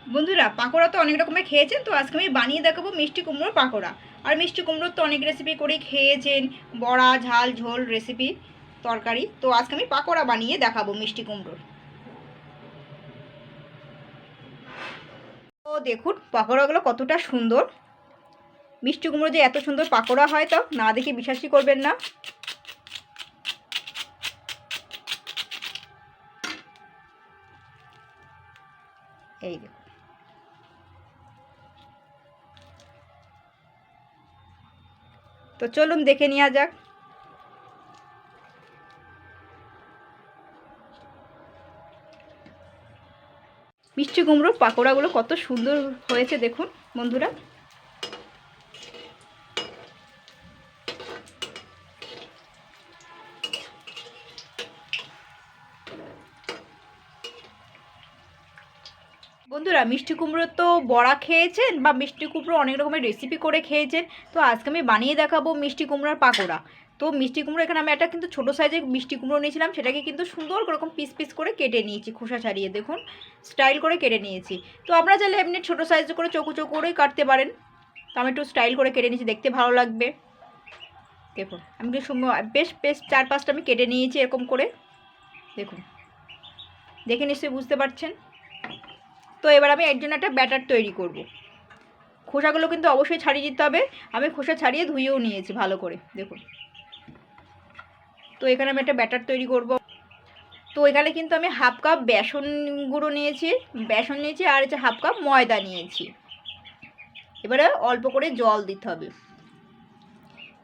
বন্ধুরা, পাকোড়া তো অনেক রকমের খেয়েছেন, তো আজকে আমি বানিয়ে দেখাবো মিষ্টি কুমড়োর পাকোড়া। আর মিষ্টি কুমড়োর তো অনেক রেসিপি করে খেয়েছেন, বড়া, ঝাল, ঝোল রেসিপি, তরকারি। তো আজকে আমি পাকোড়া বানিয়ে দেখাবো মিষ্টি কুমড়োর। তো দেখুন পাকোড়াগুলো কতটা সুন্দর। মিষ্টি কুমড়ো যে এত সুন্দর পাকোড়া হয় তো না দেখে বিশ্বাসই করবেন না। এই দেখুন, তো চলুন দেখে নেওয়া যাক। মিষ্টি কুমড়োর পাকোড়াগুলো কত সুন্দর হয়েছে দেখুন বন্ধুরা। বন্ধুরা, মিষ্টি কুমড়োর তো বড়া খেয়েছেন বা মিষ্টি কুমড়ো অনেক রকমের রেসিপি করে খেয়েছেন। তো আজকে আমি বানিয়ে দেখাবো মিষ্টি কুমড়োর পাকোড়া। তো মিষ্টি কুমড়ো এখানে আমি একটা কিন্তু ছোটো সাইজের মিষ্টি কুমড়ো নিয়েছিলাম, সেটাকে কিন্তু সুন্দর রকম পিস পিস করে কেটে নিয়েছি, খোসা ছাড়িয়ে দেখুন স্টাইল করে কেটে নিয়েছি। তো আপনারা চাইলে এমনি ছোটো সাইজ করে চৌকো চৌকো করেই কাটতে পারেন। তো আমি একটু স্টাইল করে কেটে নিয়েছি, দেখতে ভালো লাগবে। দেখুন আমি বেশ বেশ 4-5টা আমি কেটে নিয়েছি এরকম করে। দেখুন, দেখে নিশ্চয়ই বুঝতে পারছেন। তো এবার আমি এর জন্য একটা ব্যাটার তৈরি করব। খোসাগুলো কিন্তু অবশ্যই ছাড়িয়ে দিতে হবে। আমি খোসা ছাড়িয়ে ধুয়েও নিয়েছি ভালো করে, দেখুন। তো এখানে আমি একটা ব্যাটার তৈরি করব। তো এখানে কিন্তু আমি হাফ কাপ বেসন গুঁড়ো নিয়েছি, আর হচ্ছে হাফ কাপ ময়দা নিয়েছি। এবারে অল্প করে জল দিতে হবে,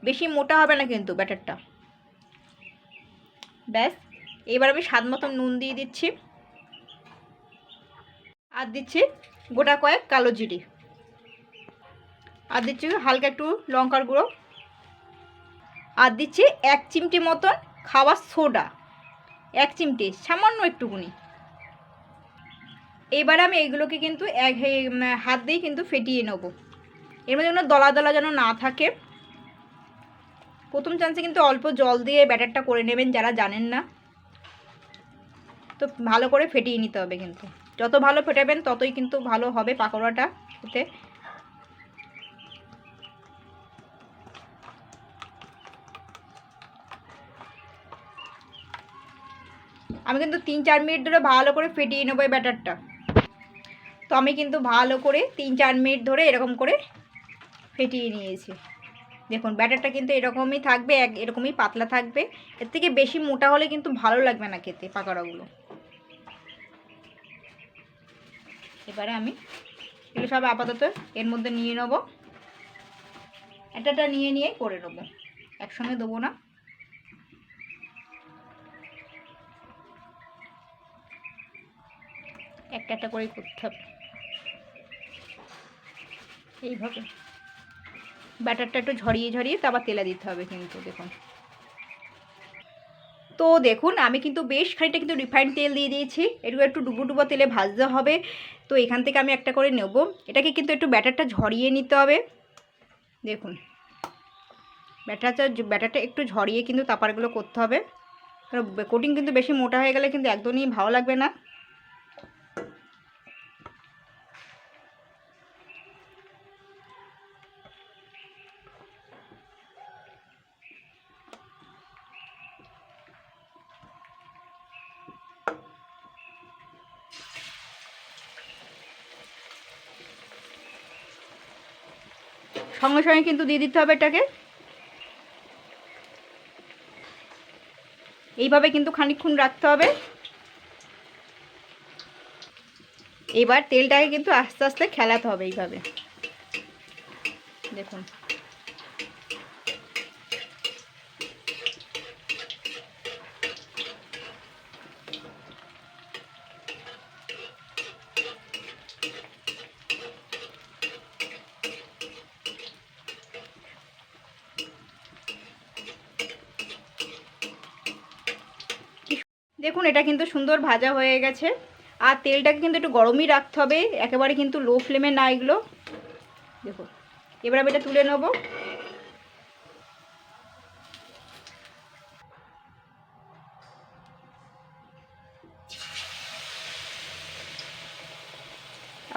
বেশি মোটা হবে না কিন্তু ব্যাটারটা। ব্যাস, এবার আমি স্বাদ মতো নুন দিয়ে দিচ্ছি, আর দিচ্ছি গোটা কয়েক কালো জিরে, আর দিচ্ছি হালকা একটু লঙ্কার গুঁড়ো, আর দিচ্ছি 1 চিমটি মতন খাওয়ার সোডা, 1 চিমটি, সামান্য একটুকুনি। এবার আমি এইগুলোকে কিন্তু হাত দিয়েই কিন্তু ফেটিয়ে নেব। এর মধ্যে কোনো দলা দলা যেন না থাকে। প্রথম চান্সে কিন্তু অল্প জল দিয়ে ব্যাটারটা করে নেবেন যারা জানেন না। তো ভালো করে ফেটিয়ে নিতে হবে, কিন্তু যত ভালো ফেটাবেন ততই কিন্তু ভালো হবে পাকোড়াটা খেতে। আমি কিন্তু 3-4 মিনিট ধরে ভালো করে ফেটিয়ে নেবো এই ব্যাটারটা। তো আমি কিন্তু ভালো করে 3-4 মিনিট ধরে এরকম করে ফেটিয়ে নিয়েছি। দেখুন ব্যাটারটা কিন্তু এরকমই থাকবে, এরকমই পাতলা থাকবে। এর থেকে বেশি মোটা হলে কিন্তু ভালো লাগবে না খেতে পাকোড়াগুলো। এবারে আমি এগুলো সব আপাতত এর মধ্যে নিয়ে নেব, একটা নিয়ে করে নেবো, একসঙ্গে দেবো না। একটা করেই করতে হবে এইভাবে। ব্যাটারটা একটু ঝরিয়ে তারপর তেলে দিতে হবে কিন্তু, দেখুন। তো দেখুন আমি কিন্তু বেশ খানিকটা কিন্তু রিফাইন্ড তেল দিয়ে দিয়েছি, এটুকু একটু ডুবো ডুবো তেলে ভাজতে হবে। তো এখান থেকে আমি একটা করে নেব, এটাকে কিন্তু একটু ব্যাটারটা ঝরিয়ে নিতে হবে। দেখুন ব্যাটারটা একটু ঝরিয়ে কিন্তু তারপরগুলো করতে হবে, কারণ কোটিং কিন্তু বেশি মোটা হয়ে গেলে কিন্তু একদমই ভালো লাগবে না। সঙ্গে সঙ্গে কিন্তু দিয়ে দিতে হবে এটাকে, এইভাবে কিন্তু খানিকক্ষণ রাখতে হবে। এবার তেলটাকে কিন্তু আস্তে আস্তে খেলাতে হবে এইভাবে, দেখুন। দেখুন এটা কিন্তু সুন্দর ভাজা হয়ে গেছে। আর তেলটাকে কিন্তু একটু গরমই রাখতে হবে, একেবারে কিন্তু লো ফ্লেমে না এগুলো। দেখুন এবার আমি এটা তুলে নেব।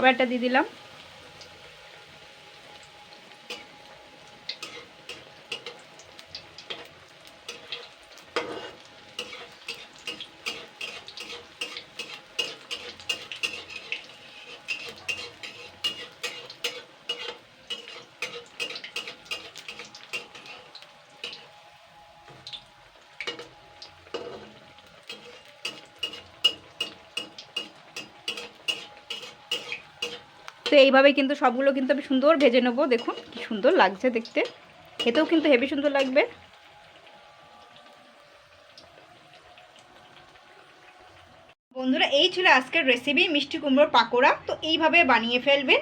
আবার একটা দিয়ে দিলাম। তো এইভাবে কিন্তু সবগুলো কিন্তু আমি সুন্দর ভেজে নেবো। দেখুন কি সুন্দর লাগছে দেখতে, খেতেও কিন্তু হেবি সুন্দর লাগবে। বন্ধুরা এই ছিল আজকের রেসিপি মিষ্টি কুমড়োর পাকোড়া। তো এইভাবে বানিয়ে ফেলবেন।